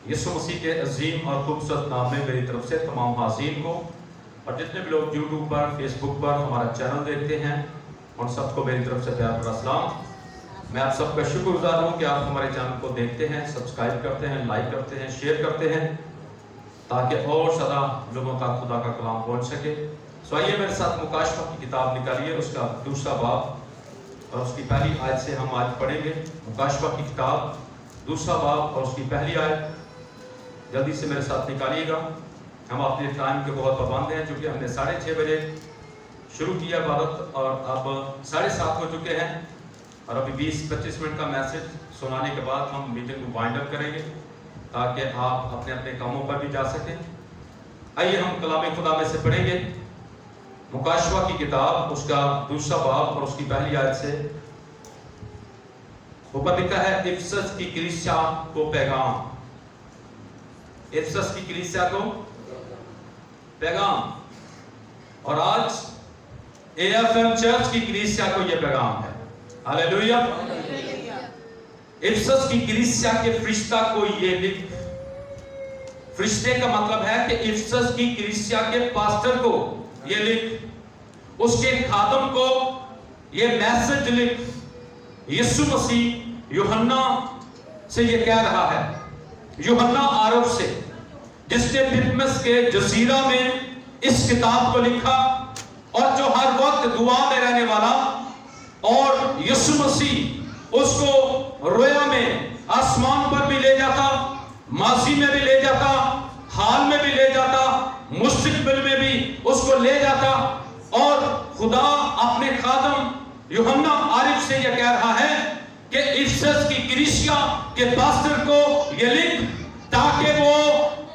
یسوع مسیح کے عظیم اور خوبصورت نام میں میری طرف سے تمام حاضرین کو اور جتنے بھی لوگ یوٹیوب پر فیس بک پر ہمارا چینل دیکھتے ہیں ان سب کو میری طرف سے پیار بھرا سلام۔ میں آپ سب کا شکر گزار ہوں کہ آپ ہمارے چینل کو دیکھتے ہیں، سبسکرائب کرتے ہیں، لائک کرتے ہیں، شیئر کرتے ہیں تاکہ اور زیادہ لوگوں کا خدا کا کلام پہنچ سکے۔ سو آئیے میرے ساتھ مکاشفہ کی کتاب نکالیے، اس کا دوسرا باب اور اس کی پہلی آیت سے ہم آج پڑھیں گے۔ مکاشفہ کی کتاب دوسرا باب اور اس کی پہلی آیت جلدی سے میرے ساتھ نکالیے گا۔ ہم اپنے ٹائم کے بہت پابند ہیں چونکہ ہم نے 6:30 بجے شروع کیا عبادت اور اب 7:30 ہو چکے ہیں اور ابھی 20-25 منٹ کا میسج سنانے کے بعد ہم میٹنگ کو وائنڈ اپ کریں گے تاکہ آپ اپنے اپنے کاموں پر بھی جا سکیں۔ آئیے ہم کلام خدا میں سے پڑھیں گے مکاشفہ کی کتاب اس کا دوسرا باب اور اس کی پہلی آیت سے۔ اوپر لکھا ہے افسس کی کلیسیا کو پیغام، افسس کی کلیسیا کو پیغام، اور آج اے ایف ایم چرچ کی کلیسیا کو یہ پیغام ہے۔ ہاللیلویہ۔ افسس کی کلیسیا کے فرشتہ کو یہ لکھ، فرشتے کا مطلب ہے کہ افسس کی کلیسیا کے پاسٹر کو یہ لکھ، اس کے خادم کو یہ میسج لکھ۔ یسوع مسیح یوحنا سے یہ کہہ رہا ہے، یوحنا عارف سے جس نے پتمس کے جزیرہ میں اس کتاب کو لکھا اور جو ہر وقت دعا میں رہنے والا، اور یسوع مسیح اس کو رویا میں آسمان پر بھی لے جاتا، ماضی میں بھی لے جاتا، حال میں بھی لے جاتا، مستقبل میں بھی اس کو لے جاتا، اور خدا اپنے خادم یوحنا عارف سے یہ کہہ رہا ہے کہ افسس کی کلیسیا کے پاسٹر کو یہ لکھ تاکہ وہ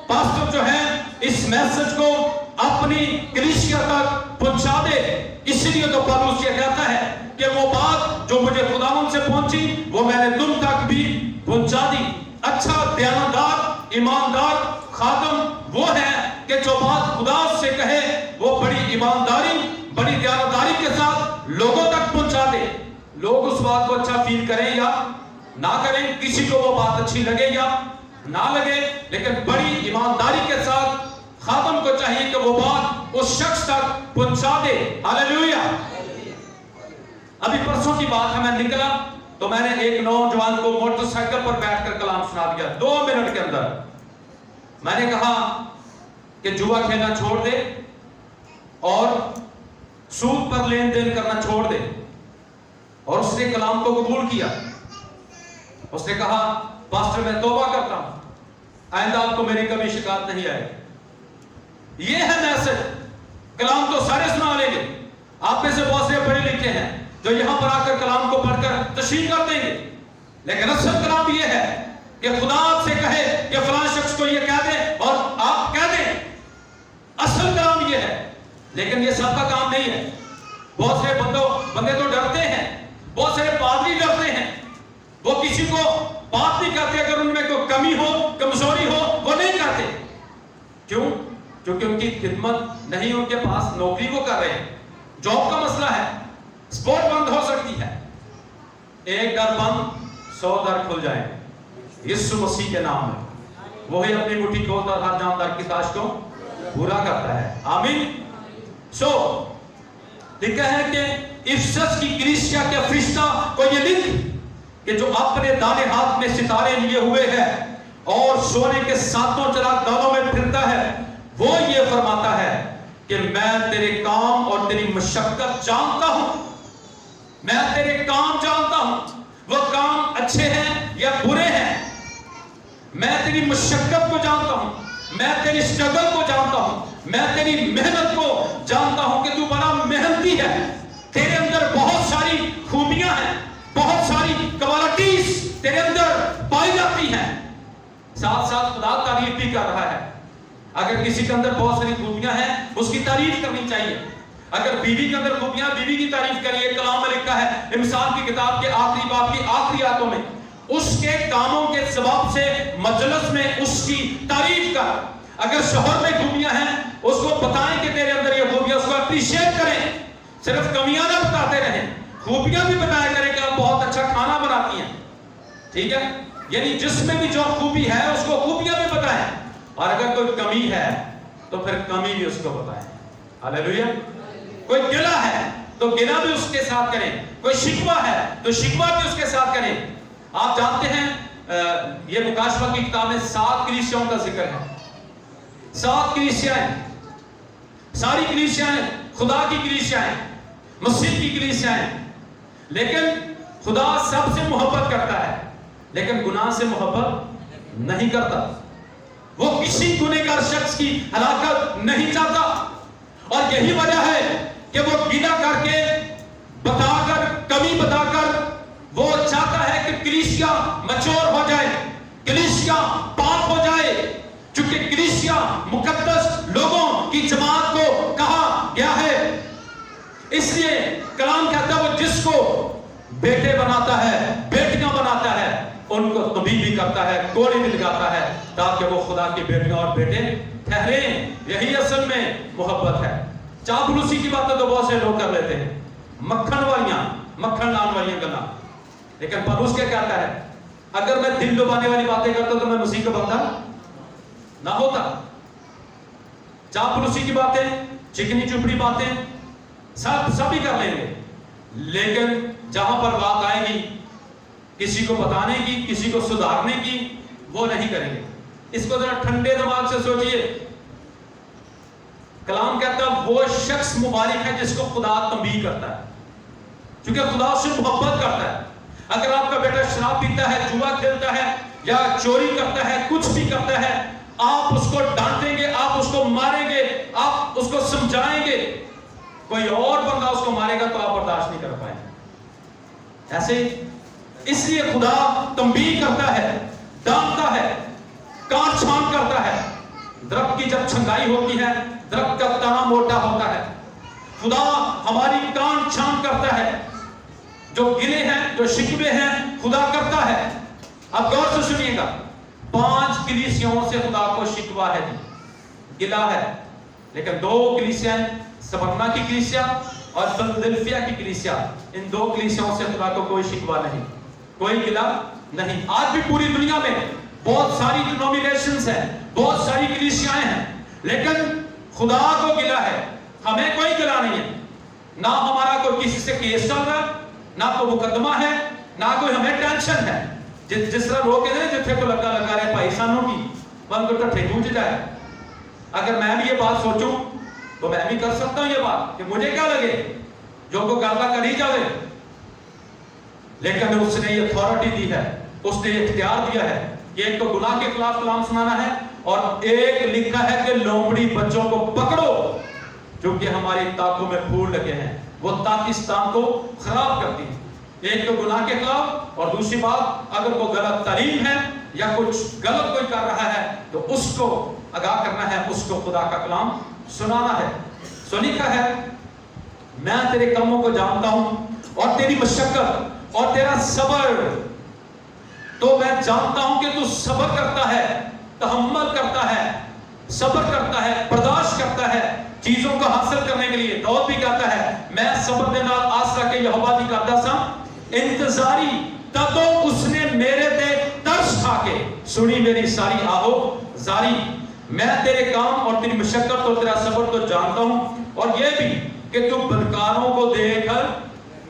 پاسٹر جو ہے اس میسج کو اپنی کلیسیا تک پہنچا دے۔ اسی لیے تو پالوس یہ کہتا ہے کہ وہ بات جو مجھے خداوند سے پہنچی وہ میں نے تم تک بھی پہنچا دی۔ اچھا دیانتدار ایماندار خادم وہ ہے کہ جو بات خدا سے کہے وہ بڑی ایمانداری بڑی دیانتداری کے ساتھ لوگوں تک پہنچا دے۔ لوگ اس بات کو اچھا فیل کریں یا نہ کریں، کسی کو وہ بات اچھی لگے یا نہ لگے، لیکن بڑی ایمانداری کے ساتھ خادم کو چاہیے کہ وہ بات اس شخص تک پہنچا دے۔ ہاللیلویہ۔ ابھی پرسوں کی بات ہے، میں نکلا تو میں نے ایک نوجوان کو موٹر سائیکل پر بیٹھ کر کلام سنا دیا 2 منٹ کے اندر۔ میں نے کہا کہ جوا کھیلنا چھوڑ دے اور سود پر لین دین کرنا چھوڑ دے، اور اس نے کلام کو قبول کیا۔ اس نے کہا پاسٹر میں توبہ کرتا ہوں، آئندہ آپ کو میری کبھی شکایت نہیں آئے۔ یہ ہے میسج۔ کلام تو سارے سنا لیں گے، آپ میں سے بہت سے پڑھے لکھے ہیں جو یہاں پر آ کر کلام کو پڑھ کر تشریح کر دیں گے، لیکن اصل کلام یہ ہے کہ خدا آپ سے کہے کہ فلاں شخص کو یہ کہہ دیں اور آپ کہہ دیں۔ اصل کلام یہ ہے، لیکن یہ سب کا کام نہیں ہے۔ بہت سے بندے تو ڈرتے ہیں، بہت سے پادری ڈرتے ہیں، وہ کسی کو بات نہیں کرتے اگر ان میں کوئی کمی ہو کمزوری ہو، وہ نہیں کرتے۔ کیوں؟ کیونکہ ان کی خدمت نہیں، ان کے پاس نوکری وہ کر رہے ہیں، جاب کا مسئلہ ہے، سپورٹ بند ہو سکتی ہے۔ ایک در بند 100 در کھل جائیں یسوع مسیح کے نام میں۔ وہی اپنی مٹھی کھولتا اور ہر جاندار کی خواہش کو پورا کرتا ہے۔ آمین۔ لکھا ہے کہ افسس کی کلیسیا کے فرشتہ کو یہ لکھ کہ جو اپنے دانے ہاتھ میں ستارے لیے ہوئے ہے اور سونے کے 7 چراغ دانوں میں پھرتا ہے، وہ یہ فرماتا ہے کہ میں تیرے کام اور تیری مشقت جانتا ہوں۔ میں تیرے کام جانتا ہوں، وہ کام اچھے ہیں یا برے ہیں۔ میں تیری مشقت کو جانتا ہوں، میں تیری اسٹرگل کو جانتا ہوں، میں تیری محنت کو جانتا ہوں کہ تو بڑا محنتی ہے۔ تیرے اندر بہت ساری خوبیاں ہیں، بہت ساری کوالٹیز تیرے اندر پائی جاتی ہیں۔ ساتھ ساتھ خدا تعریف بھی کر رہا ہے۔ اگر کسی کے اندر بہت ساری خوبیاں ہیں اس کی تعریف کرنی چاہیے۔ اگر بیوی کے اندر خوبیاں، بیوی کی تعریف کریے۔ کلام میں لکھا ہے امثال کی کتاب کے آخری باب کی آخری آیتوں میں، اس کے کاموں کے سبب سے مجلس میں اس کی تعریف کر۔ اگر شوہر میں خوبیاں ہیں اس کو بتائیں کہ تیرے اندر یہ خوبیاں، اس کو اپریشیٹ کریں، صرف کمیاں نہ بتاتے رہیں، خوبیاں بھی بتایا کریں کہ آپ بہت اچھا کھانا بناتی ہیں۔ ٹھیک ہے، یعنی جس میں بھی جو خوبی ہے اس کو خوبیاں بھی और अगर कोई कमी है तो फिर कमी भी उसको बताएं। हालेलुया। कोई गिला है तो गिला भी उसके साथ करें, कोई शिकवा है तो शिकवा भी उसके साथ करें। आप जानते हैं ये मुकाशवा की किताब में 7 कलीसियाओं का जिक्र है। 7 कलीसियाएं, सारी कलीसियाएं खुदा की कलीसियाएं, मसीह की कलीसियाएं, लेकिन खुदा सबसे मोहब्बत करता है लेकिन गुनाह से मोहब्बत नहीं करता। वो किसी गुनहगार शख्स की हलाकत नहीं चाहता और यही वजह है कि वो गिला करके बताकर, कमी बताकर वो चाहता है कि कलीसिया मैच्योर हो जाए, कलीसिया पाक हो जाए, क्योंकि कलीसिया मुकद्दस लोगों की जमात को कहा गया है। इसलिए कलाम कहता है वो जिसको बेटे बनाता है, बेटियां बनाता है, उनको तभी भी करता है, कोड़े भी लगाता है ताकि वो खुदा की बेटियां और बेटे ठहरे। यही असल में मोहब्बत है। चापलूसी की बातें तो बहुत से लोग कर लेते हैं, मक्खन वालियां, मक्खन लाने वालियां गल्ला, लेकिन पौलुस क्या कहता है, अगर मैं दिल डुबाने वाली बातें करता तो मैं मसीह का बंदा ना होता। चापलूसी की बातें, चिकनी चुपड़ी बातें सभी कर लेंगे, लेकिन जहां पर बात आएगी किसी को बताने की, किसी को सुधारने की, वो नहीं करेंगे। इसको जरा ठंडे दिमाग से सोचिए। कलाम कहता है वो शख्स मुबारक है जिसको खुदा तंबीह करता है, क्योंकि खुदा उससे मोहब्बत करता है। अगर आपका बेटा शराब पीता है, जुआ खेलता है या चोरी करता है, कुछ भी करता है, आप उसको डांटेंगे, आप उसको मारेंगे, आप उसको समझाएंगे, कोई और बंदा उसको मारेगा तो आप बर्दाश्त नहीं कर पाएंगे। ऐसे इसलिए खुदा तंबीह करता है, डांटता है, काट छांट करता है। दरख्त की जब छंगाई होती है, दरख्त का तना मोटा होता है, खुदा हमारी काट छांट करता है। जो गिले हैं, जो शिकवे हैं, खुदा करता है। अब गौर से सुनिएगा, 5 कलीसियाओं से खुदा को शिकवा है, गिला है, लेकिन 2 कलीसियाएं, स्मरना की कलीसिया और फिलदेल्फिया की कलीसिया, इन 2 कलीसियाओं से खुदा को कोई शिकवा नहीं, कोई गिला नहीं। आज भी पूरी दुनिया में बहुत सारी डिनोमिनेशंस हैं, बहुत सारी कलीसियाएं हैं, लेकिन खुदा को गिला है, हमें कोई गिला नहीं है। ना हमारा कोई किसी से केस चल रहा, ना कोई मुकदमा है, ना कोई हमें टेंशन है। जिस तरह लोग कहते हैं जिथे को लगा रहे भाई सानों की मन को ठे गूंज जाए। अगर मैं भी ये बात सोचूं तो मैं भी कर सकता हूं ये बात कि मुझे क्या लगे, जो को गाला कर ही जावे, लेकिन उसने ये अथॉरिटी दी है, उसने ये इख्तियार दिया है कि एक तो गुनाह के खिलाफ कलाम सुनाना है और एक लिखा है कि लोमड़ी बच्चों को पकड़ो क्योंकि हमारी ताकों में फूल लगे हैं, वो पाकिस्तान को खराब करती है। एक तो गुनाह के खिलाफ और दूसरी बात अगर वो गलत तालीम है या कुछ गलत कोई कर रहा है तो उसको आगाह करना है, उसको खुदा का कलाम सुनाना है। सो लिखा है, मैं तेरे कामों को जानता हूं और तेरी मशक्कत और तेरा सब्र, तो मैं जानता हूं कि तू सब्र करता है, तहम्मुल करता है, सब्र करता है, बर्दाश्त करता है चीजों को हासिल करने के लिए। दाऊद भी कहता है, मैं सब्र दे नाल आसरा के यहोवा दी करदा सा इंतजारी, तदों उसने मेरे ते तरस खाके सुनी मेरी सारी आहो जारी। मैं तेरे काम और तेरी मशक्कत और तेरा सब्र तो जानता हूं, और ये भी कि तू बदकारों को देख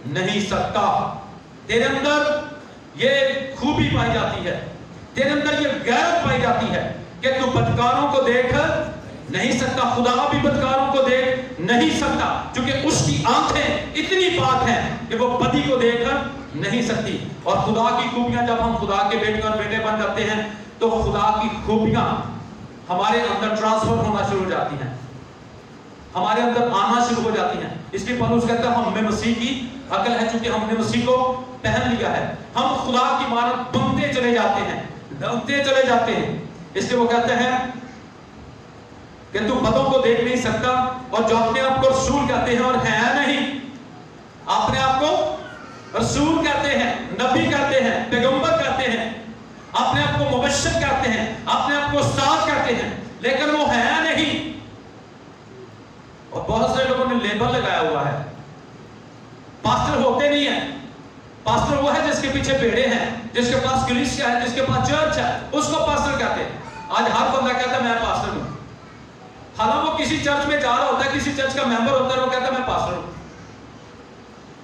नहीं सकता। तेरे अंदर ये खूबी पाई जाती है, तेरे अंदर ये गैरत पाई जाती है कि तू बदकारों को देख नहीं सकता। खुदा भी बदकारों को देख नहीं सकता क्योंकि उसकी आंखें इतनी पाक हैं कि वो बदी को देख नहीं सकती। और खुदा की खूबियां, जब हम खुदा के बेटे और बेटे बन जाते हैं तो खुदा की खूबियां हमारे अंदर ट्रांसफर होना शुरू हो जाती हैं, हमारे अंदर आना शुरू हो जाती हैं। इसलिए पौलुस कहता है हमें मसीह की अकल है, क्योंकि हमने मसीह को पहन लिया है। हम खुदा की मानत बनते चले जाते हैं, बनते चले जाते हैं। इसलिए वो कहते हैं कि तू बदों को देख नहीं सकता, और जो अपने आप को रसूल कहते हैं और है नहीं, अपने आप को रसूल कहते हैं, नबी कहते हैं, पैगंबर कहते हैं, अपने आप को मुबश्शिर कहते हैं, अपने आप को उस्ताद कहते हैं, लेकिन वो है नहीं। और बहुत सारे लोगों ने लेबल लगाया हुआ है, पास्टर होते नहीं है। पास्टर वो है जिसके पीछे भेड़े हैं, जिसके पास कलीसिया है, जिसके पास चर्च है, उसको पास्टर कहते हैं। आज हर बंदा कहता है मैं किसी चर्च में जा रहा होता है, किसी चर्च का मेंबर होता है, वो कहता है मैं पास्टर हूं।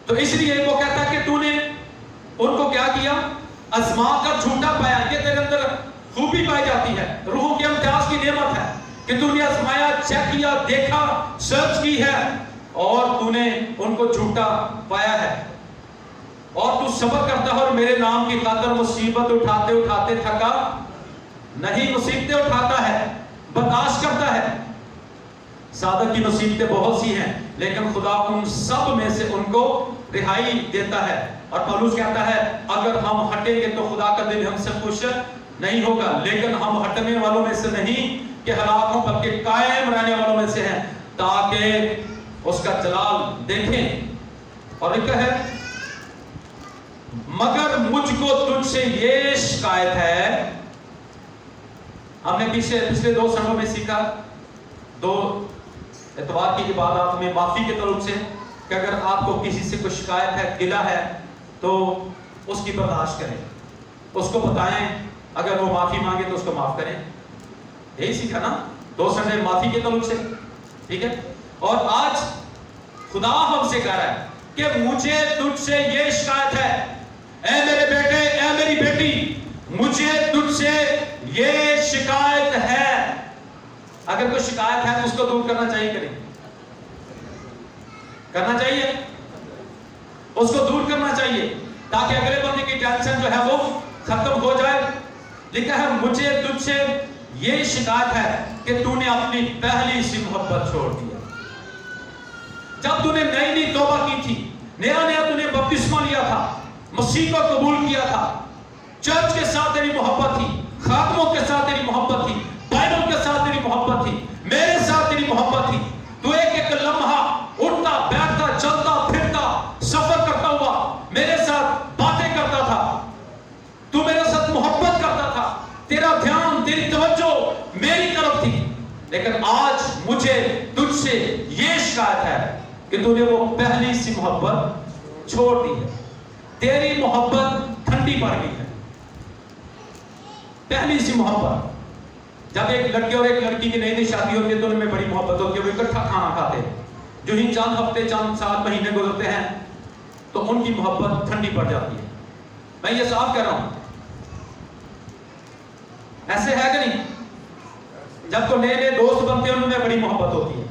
तो इसलिए वो कहता है कि तूने उनको क्या किया, आजमा कर झूठा पाया। ये तेरे अंदर खूबी पाई जाती है, रूह के इम्तियाज की नेमत है कि तूने आजमाया, चेक किया, देखा, सर्च की है और तूने उनको झूठा पाया है। और तू सब्र करता है और मेरे नाम की खातिर मुसीबत उठाते उठाते थका नहीं, मुसीबतें उठाता है, बर्दाश्त करता है। सादक की मुसीबतें बहुत सी हैं, लेकिन खुदा उन सब में से उनको रिहाई देता है। और पौलुस कहता है अगर हम हटेंगे तो खुदा का दिल हमसे खुश नहीं होगा, लेकिन हम हटने वालों में से नहीं कि हलाक हों, बल्कि कायम रहने वालों में से हैं, ताकि उसका जलाल देखें। और लिखा है मगर मुझको तुझसे ये शिकायत है। हमने पिछले 2 संडों में सीखा, 2 इतवार की इबादत में माफी के तरफ से, कि अगर आपको किसी से कोई शिकायत है, गिला है, तो उसकी बर्दाश्त करें, उसको बताएं, अगर वो माफी मांगे तो उसको माफ करें। यही सीखा ना 2 संडे माफी के तरफ से, ठीक है। और आज खुदा हमसे कह रहा है कि मुझे तुझसे ये शिकायत है, ऐ मेरे बेटे, ऐ मेरी बेटी, मुझे तुझसे ये शिकायत है। अगर कोई शिकायत है तो उसको दूर करना चाहिए, करें, करना चाहिए, उसको दूर करना चाहिए, ताकि अगले बंदे की टेंशन जो है वो खत्म हो जाए। लिखा है मुझे तुझसे ये शिकायत है कि तूने अपनी पहली सी मोहब्बत छोड़ दिया। जब तूने नई नई तौबा की थी, नया नया तूने बपतिस्मा लिया था, मसीह को कबूल किया था, चर्च के साथ तेरी मोहब्बत थी, खातमों के साथ तेरी मोहब्बत थी, बाइबल के साथ तेरी मोहब्बत थी, मेरे साथ तेरी मोहब्बत थी। तू एक एक लम्हा उठता बैठता चलता फिरता सफर करता हुआ मेरे साथ बातें करता था, तू मेरे साथ मोहब्बत करता था, तेरा ध्यान तेरी तवज्जो मेरी तरफ थी। लेकिन आज मुझे तुझसे ये शिकायत है कि तूने वो पहली सी मोहब्बत छोड़ दी है, तेरी मोहब्बत ठंडी पड़ गई है। पहली सी मोहब्बत, जब एक लड़के और एक लड़की की नई नई शादी होती है तो उनमें बड़ी मोहब्बत होती है, वो इकट्ठा खाना खाते हैं। जो ही चंद हफ्ते चंद साल महीने गुजरते हैं तो उनकी मोहब्बत ठंडी पड़ जाती है। मैं ये साफ कह रहा हूं, ऐसे है कि नहीं? जब तो नए नए दोस्त बनते हैं उनमें बड़ी मोहब्बत होती है,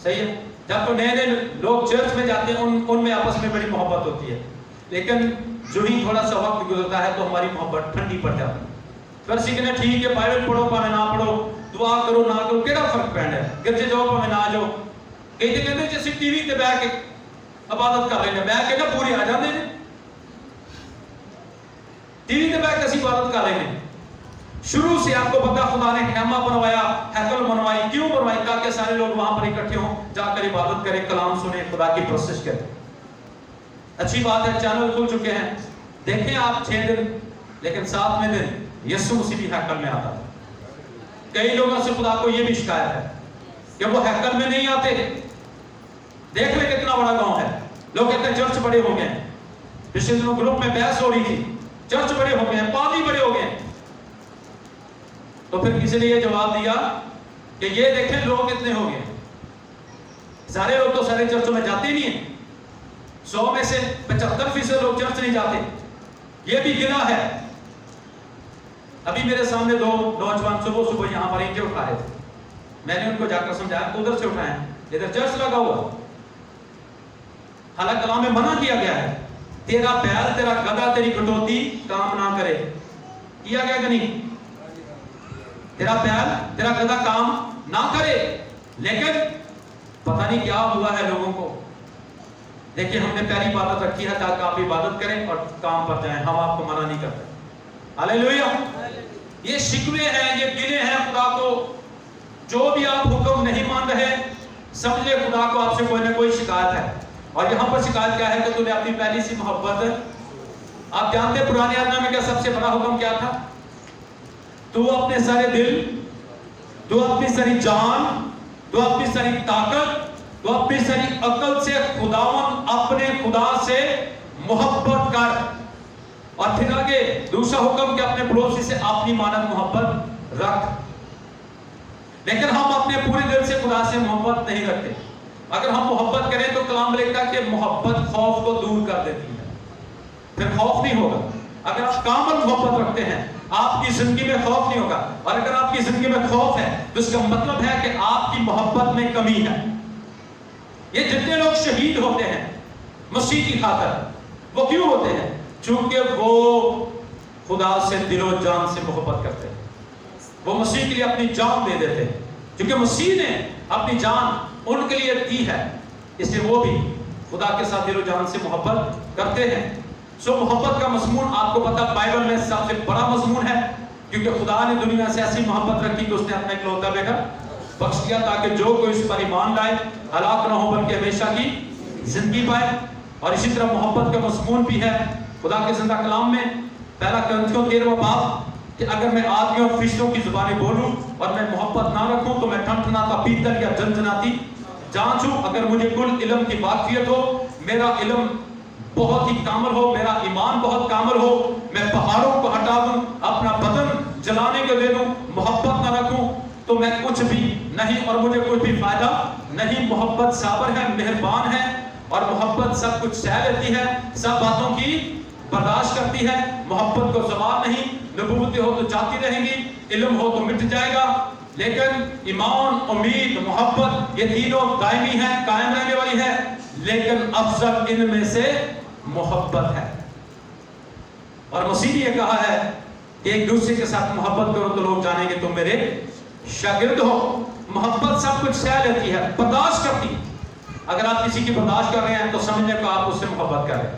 सही है। जब तो नए नए लोग चर्च में जाते हैं उनमें आपस में बड़ी मोहब्बत होती है, लेकिन जो ही थोड़ा सा वक्त गुजरता है तो हमारी मोहब्बत ठंडी पड़ जाती है। फिर सीखने ठीक है, बाइबल पढ़ो भावे ना पढ़ो, दुआ करो ना करो, केड़ा फर्क पैंदा है, गिरजे जाओ भावे ना जाओ। कई तो कहते जैसे टीवी ते बैठ के इबादत कर रहे हैं, बैठ के ना पूरे आ जाते हैं, टीवी ते बैठ के इबादत कर रहे हैं। शुरू से आपको पता खुदा ने खैमा बनवाया, हैकल बनवाई, क्यों बनवाई? ताकि सारे लोग वहां पर इकट्ठे हों, जाकर इबादत करें, कलाम सुने, खुदा की परस्तिश करें। अच्छी बात है, चैनल खुल चुके हैं, देखें आप 6 दिन, लेकिन 7वें दिन यीशु मसीह भी हैकल में आता था। कई लोगों से खुदा को यह भी शिकायत है कि वो हैकल में नहीं आते। देख ले कितना बड़ा गांव है, लोग कहते हैं चर्च बड़े हो गए। पिछले दिनों ग्रुप में बहस हो रही थी, चर्च बड़े हो गए, पादरी बड़े हो गए। तो फिर किसी ने ये जवाब दिया कि ये देखें लोग कितने हो गए, सारे लोग तो सारे चर्चों में जाते नहीं है, 100 में से 75% लोग चर्च नहीं जाते। ये भी गिला है। अभी मेरे सामने 2 नौजवान सुबह सुबह यहाँ पर ईंटें उठा रहे थे, मैंने उनको जाकर समझाया उधर से उठाएं, इधर चर्च लगा हुआ। हालांकि कलाम में मना किया गया है, तेरा बैल तेरा गधा तेरी कटौती काम ना करे। किया गया कि नहीं? तेरा बैल तेरा गधा काम ना करे। लेकिन पता नहीं क्या हुआ है लोगों को। देखिए हमने पहली इबादत रखी है ताकि आप इबादत करें और काम पर जाएं, हम आपको मना नहीं करते। हालेलुया। ये शिकवे हैं, ये गिले हैं खुदा को। जो भी आप हुक्म नहीं मान रहे, समझ ले खुदा को आपसे कोई ना कोई शिकायत है। और यहाँ पर शिकायत क्या है कि तूने अपनी पहली सी मोहब्बत, आप जानते हैं पुराने आदमी में क्या सबसे बड़ा हुक्म क्या था? तू अपने सारे दिल, तू अपनी सारी जान, तू अपनी सारी ताकत, तू अपनी सारी अकल से खुदावन अपने खुदा से मोहब्बत कर। और फिर आगे दूसरा हुक्म कि अपने पड़ोसी से अपनी मानव मोहब्बत रख। لیکن ہم اپنے پورے دل سے خدا سے محبت نہیں رکھتے. اگر ہم محبت کریں تو کلام لکھتا ہے کہ محبت خوف کو دور کر دیتی ہے, پھر خوف نہیں ہوگا. اگر آپ کامل محبت رکھتے ہیں آپ کی زندگی میں خوف نہیں ہوگا, اور اگر آپ کی زندگی میں خوف ہے تو اس کا مطلب ہے کہ آپ کی محبت میں کمی ہے. یہ جتنے لوگ شہید ہوتے ہیں مسیح کی خاطر, وہ کیوں ہوتے ہیں؟ چونکہ وہ خدا سے دل و جان سے محبت کرتے ہیں, وہ مسیح کے لیے اپنی جان دے دیتے ہیں. کیونکہ مسیح نے اپنی جان ان کے لیے دی ہے, اس لیے وہ بھی خدا کے ساتھ دل و جان سے محبت کرتے ہیں. سو محبت کا مضمون آپ کو پتا بائبل میں سب سے بڑا مضمون ہے, کیونکہ خدا نے دنیا سے ایسی محبت رکھی کہ اس نے اپنا اکلوتا بیٹا بخش دیا تاکہ جو کوئی اس پر ایمان لائے ہلاک نہ ہو بلکہ ہمیشہ کی زندگی پائے. اور اسی طرح محبت کا مضمون بھی ہے خدا کے زندہ کلام میں, پہلا کرنتھیوں 13واں باب, کہ اگر میں آدمیوں اور فرشتوں کی زبانیں بولوں اور میں محبت نہ رکھوں تو میں ٹھنٹھناتا پیتل یا جھنجھناتی جانچ ہوں. اگر مجھے کل علم کی واقفیت ہو, میرا علم بہت ہی کامل ہو, میرا ایمان بہت کامل ہو, میں پہاڑوں کو ہٹا دوں, اپنا بدن جلانے کو دے دوں, محبت نہ رکھوں تو میں کچھ بھی نہیں اور مجھے کوئی بھی فائدہ نہیں. محبت صابر ہے, مہربان ہے, اور محبت سب کچھ سہ لیتی ہے, سب باتوں کی برداشت کرتی ہے. محبت کو زوال نہیں, نبوتیں ہو تو جاتی رہیں گی, علم ہو تو مٹ جائے گا, لیکن ایمان, امید, محبت یہ تینوں دائمی ہیں, قائم رہنے والی ہے. لیکن افضل ان میں سے محبت ہے. اور مسیح نے یہ کہا ہے کہ ایک دوسرے کے ساتھ محبت کرو تو لوگ جانیں گے تم میرے شاگرد ہو. محبت سب کچھ سہ لیتی ہے, برداشت کرتی. اگر آپ کسی کی برداشت کر رہے ہیں تو سمجھنے کو آپ اس سے محبت کر رہے ہیں,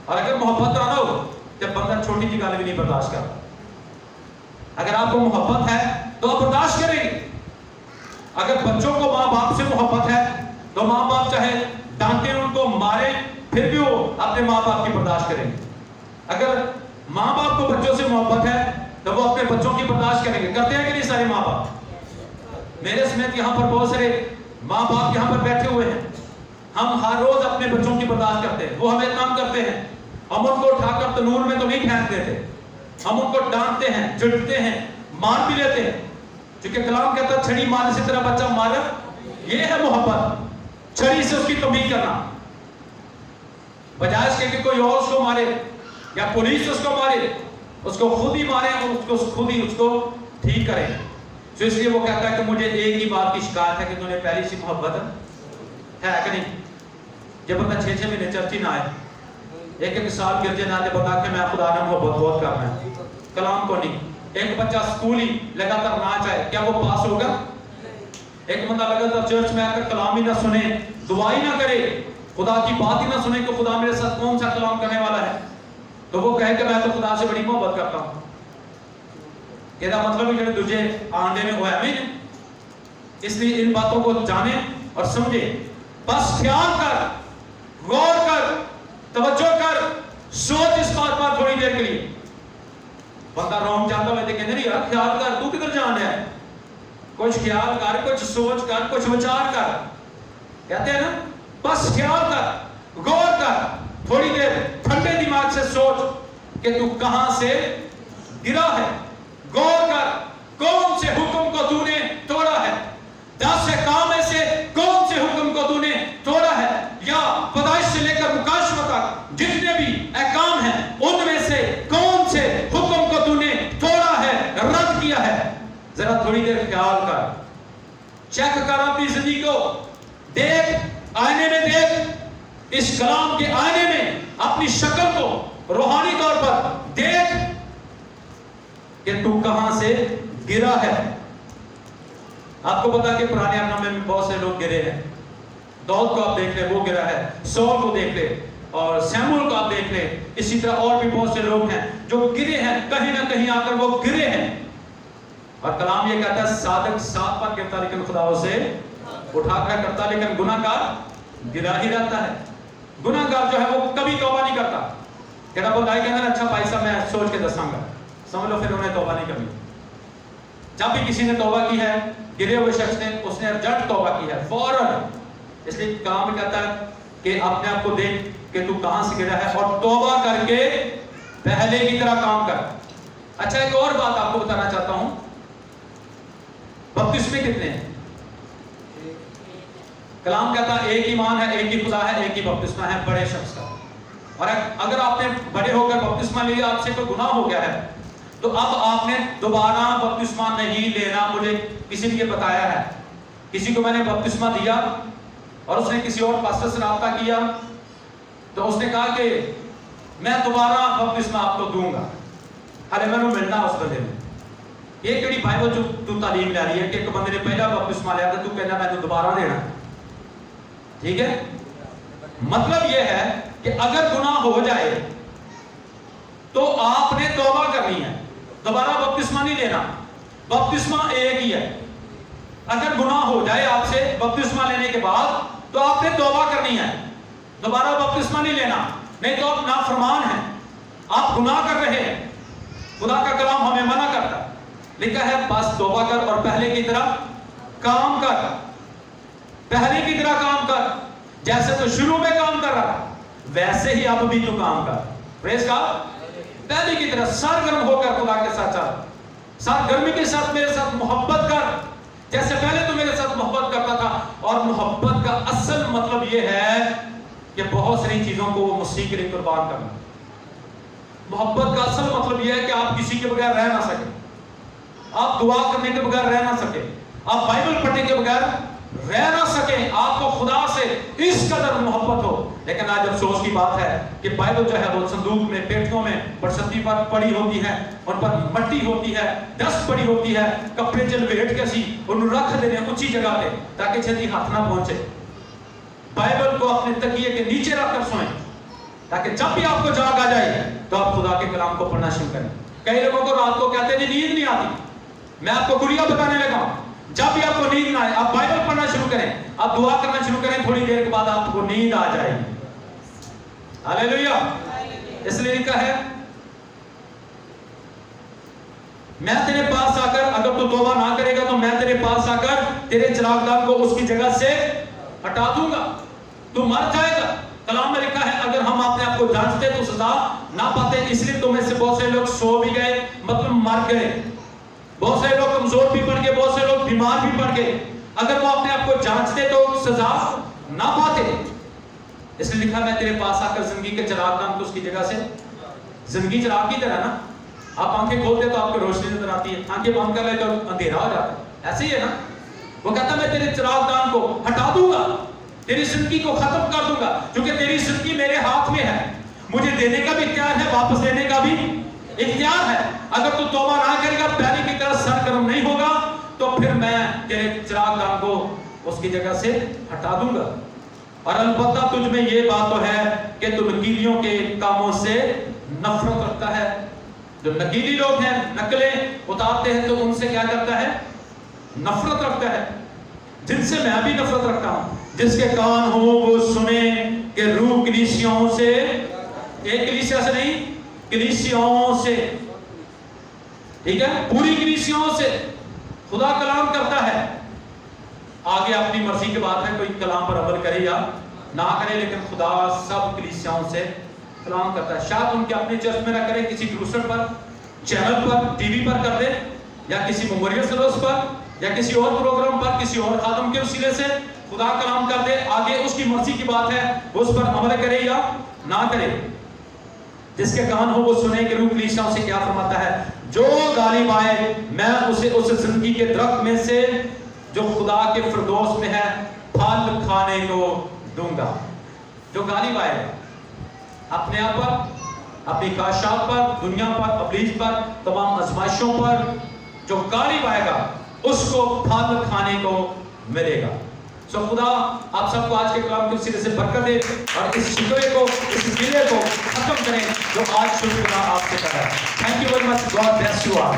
اور اگر محبت نہ ہو جب بندہ چھوٹی سی گال بھی نہیں برداشت کرتا. اگر آپ کو محبت ہے تو آپ برداشت کریں گے. اگر بچوں کو ماں باپ سے محبت ہے تو ماں باپ چاہے ڈانٹیں, ان کو ماریں, پھر بھی وہ اپنے ماں باپ کی برداشت کریں گے. اگر ماں باپ کو بچوں سے محبت ہے تو وہ اپنے بچوں کی برداشت کریں گے. کرتے ہیں کہ نہیں سارے ماں باپ؟ میرے سمیت یہاں پر بہت سارے ماں باپ یہاں پر بیٹھے ہوئے ہیں. ہم ہر روز اپنے بچوں کی برداشت کرتے ہیں, وہ ہمیں تنگ کرتے ہیں, ہم ان کو اٹھا کر تنور میں تو نہیں پھینک دیتے, ہم ان کو ڈانٹتے ہیں, چڑھتے ہیں, مار بھی لیتے ہیں. کیونکہ کلام کہتا ہے چھڑی مارنے سے تیرا بچہ مارا, یہ ہے محبت. چھڑی سے اس کی تنبیہ کرنا بجائے اس کے کہ کوئی اور اس کو مارے یا پولیس اس کو مارے, اس کو خود ہی مارے اور اس کو خود ہی اس کو ٹھیک کرے. تو اس لیے وہ کہتا ہے کہ مجھے ایک ہی بات کی شکایت ہے کہ تم نے پہلی سی محبت ہے کہ نہیں. جب بندہ 6 مہینے چرچی نہ آئے, ایک سال گرجے نہ آئے, بتا کہ میں خدا نے محبت بہت کرنا ہے, کلام کو نہیں. ایک بچہ سکول ہی لگاتار نہ جائے, کیا وہ پاس ہوگا؟ ایک بندہ لگاتار چرچ میں آ کر کلام ہی نہ سنے, دعا ہی نہ کرے, خدا کی بات ہی نہ سنے کہ خدا میرے ساتھ کون سا کلام کرنے والا ہے, تو وہ کہے کہ میں تو خدا سے بڑی محبت کرتا ہوں. یہ مطلب ہے کہ تجھے آندے میں ہوا ہے. اس لیے ان باتوں کو جانے اور سمجھے. بس خیال کر, غور کر, توجہ کر, سوچ اس بات پر تھوڑی دیر کے لیے. بندہ روم جاتا ہوئے دیکھیں نہیں یار خیال کر, تو کدھر جانا ہے, کچھ خیال کر, کچھ سوچ کر, کچھ وچار کر. کہتے ہیں نا بس خیال کر, غور کر, تھوڑی دیر ٹھنڈے دماغ سے سوچ کہ تو کہاں سے گرا ہے. غور کر کون سے حکم کو تو نے توڑا ہے, 10 کام ایسے کون سے حکم کو تو نے توڑا ہے, یا پیدائش سے لے کر مکاشفہ تک جتنے بھی احکام ہیں ان میں سے کون سے حکم کو تو نے توڑا ہے, رد کیا ہے. ذرا تھوڑی دیر خیال کر, چیک کر اپنی زندگی کو, دیکھ, آئینے میں دیکھ, اس کلام کے آئینے میں اپنی شکل کو روحانی طور پر دیکھ کہ تو کہاں سے گرا ہے. آپ کو پتا کہ پرانے نامے میں بہت سے لوگ گرے ہیں. داؤد کو آپ دیکھ لیں, وہ گرا ہے. سول کو دیکھ لیں, اور سیمول کو آپ دیکھ لیں. اسی طرح اور بھی بہت سے لوگ ہیں جو گرے ہیں, کہیں نہ کہیں آ کر وہ گرے ہیں. اور کلام یہ کہتا ہے صادق 7 بار گرتا لیکن خدا اسے اٹھا کر کرتا, لیکن گناہ گار گرا ہی رہتا ہے. گناہ گار جو ہے وہ کبھی توبہ نہیں کرتا. کہ رب بتائے کہ اچھا بھائی صاحب میں سوچ کے دساں گا, سمجھ لو پھر انہیں توبہ نہیں کرنی. جب بھی کسی نے توبہ کی ہے, گرے ہوئے شخص نے, اس نے جٹ توبہ کی ہے فوراً. اس لیے کلام میں کہتا ہے کہ اپنے آپ کو دیکھ کہ تو کہاں سے گرا ہے اور توبہ کر کے پہلے کی طرح کام کر. اچھا ایک اور بات آپ کو بتانا چاہتا ہوں. बपतिस्मे कितने हैं? कलाम कहता है एक ईमान है, एक ही खुदा है, एक ही बपतिस्मा है बड़े शख्स का। और अगर आपने बड़े होकर बपतिस्मा लिया, आपसे कोई गुनाह हो गया है, तो अब आपने दोबारा बपतिस्मा नहीं लेना। मुझे किसी ने बताया है, किसी को मैंने बपतिस्मा दिया और उसने किसी और पास्टर से राब्ता किया, तो उसने कहा कि मैं दोबारा बपतिस्मा आपको दूंगा, अरे मैंने मिलना उस बंदे में। ये केड़ी बाइबल जो तू तालीम ले रही है कि एक बंदे ने पहला बपतिस्मा लिया था, तू कहना मैं तो दोबारा देना। ठीक है, मतलब यह है कि अगर गुनाह हो जाए तो आपने तौबा करनी है, दोबारा बपतिस्मा नहीं लेना। बपतिस्मा एक ही है। अगर गुनाह हो जाए आपसे बपतिस्मा लेने के बाद, तो आपने तौबा करनी है, दोबारा बपतिस्मा नहीं लेना, नहीं तो आप नाफरमान हैं, आप गुनाह कर रहे हैं। खुदा का कलाम हमें मना करता है, लिखा है बस तौबा कर और पहले की तरह काम कर, पहले की तरह काम कर। जैसे तो शुरू में काम कर रहा वैसे ही अब भी तू काम कर। Praise God. पहले की तरह सरगर्म होकर खुदा के साथ चल, सरगर्मी के साथ मेरे साथ मोहब्बत कर, जैसे पहले तू मेरे साथ मोहब्बत करता था। और मोहब्बत का असल मतलब यह है कि बहुत सारी चीजों को मसीह के लिए कुर्बान करना। मोहब्बत का असल मतलब यह है कि आप किसी के बगैर रह ना सके, आप दुआ करने के बगैर रह ना सके, आप बाइबल पढ़ने के बगैर रह ना सके, आपको खुदा से इस कदर मोहब्बत हो। लेकिन आज अफसोस की बात है कि बाइबल जो है वो संदूक में, पेटियों में बरसती पर पड़ी होती है, उन पर मट्टी होती है, डस्ट पड़ी होती है, कपड़े जल वेट के सी उन रख देने ऊंची जगह पे ताकि छेती हाथ ना पहुंचे। बाइबल को अपने तकिए के नीचे रखकर सोएं ताकि जब भी आपको जाग आ जाए तो आप खुदा के कलाम को पढ़ना शुरू करें। कई लोगों को रात को कहते हैं नींद नहीं आती। मैं आपको गुड़िया बताने लगा, जब भी आपको नींद ना आए आप बाइबल पढ़ना शुरू करें, आप दुआ करना शुरू करें, थोड़ी देर के बाद आपको नींद आ जाएगी। हालेलुया। इसलिए लिखा है मैं तेरे पास आकर, अगर तू तौबा ना करेगा तो मैं तेरे पास आकर तेरे चिरागदान को उसकी जगह से हटा दूंगा, तू मर जाएगा। कलाम में लिखा है अगर हम अपने आप को जांचते तो सजा ना पाते। इसलिए तो में से बहुत से लोग सो भी गए, मतलब मर गए, बहुत से लोग कमजोर भी पड़ गए, बहुत से लोग बीमार भी पड़ गए। अगर वो अपने आप को जांचते तो सजा ना पाते। इसलिए लिखा मैं तेरे पास आकर जिंदगी के चिराग नाम को उसकी जगह से, जिंदगी चिराग की तरह ना, आप आंखें खोलते तो आपको रोशनी नजर आती है, आंखें बंद कर ले तो अंधेरा हो जाता है, ऐसे ही है ना। वो कहता मैं तेरे चिरागदान को हटा दूंगा, तेरी जिंदगी को खत्म कर दूंगा, क्योंकि तेरी जिंदगी मेरे हाथ में है। मुझे देने का भी इख्तियार है, वापस लेने का भी इख्तियार है। अगर तू तौबा ना करेगा, पहले की तरह सरगर्म नहीं होगा, तो फिर मैं तेरे चिरागदान को उसकी जगह से हटा दूंगा। और अलबत्ता तुझ में ये बात तो है कि तू नकीलियों के कामों से नफरत रखता है। जो नकीली लोग हैं, नकलें उतारते हैं, तो उनसे क्या करता है? नफरत रखता है, जिनसे मैं भी नफरत रखता हूं। जिसके कान हो वो सुने कि रूह कलीसियाओं से, एक कलीसिया से नहीं, कलीसियाओं से, ठीक है, पूरी कलीसियाओं से खुदा कलाम करता है। आगे अपनी मर्जी की बात है, कोई कलाम पर अमल करे या ना करे, लेकिन खुदा सब कलीसियाओं से कलाम करता है। शायद उनके अपने चर्च में ना करे, किसी क्रूसेड पर, चैनल पर, टीवी पर कर दे, या किसी मेमोरियल सर्विस पर, या किसी और प्रोग्राम पर, किसी और खादम के वसीले से खुदा कलाम कर दे। आगे उसकी मर्जी की बात है, वो उस पर अमल करे या ना करे। जिसके कान हो वो सुने कि रूह कलीसियाओं से क्या फरमाता है। जो गालिब आए मैं उसे उस जिंदगी के दरख्त में से जो खुदा के फिरदौस में है फल खाने को दूंगा। जो गालिब आए अपने आप पर, अपनी ख्वाहिशात पर, दुनिया पर, अबलीज पर, तमाम आजमाइशों पर, जो गालिब आएगा उसको फल खाने को मिलेगा। सो खुदा आप सबको आज के कलाम के वसीले से बरकत दे और इस शिकवे को, इस गिले को खत्म करें जो आज शुरू खुदा आपसे कर रहा है। Thank you very much, God bless you all.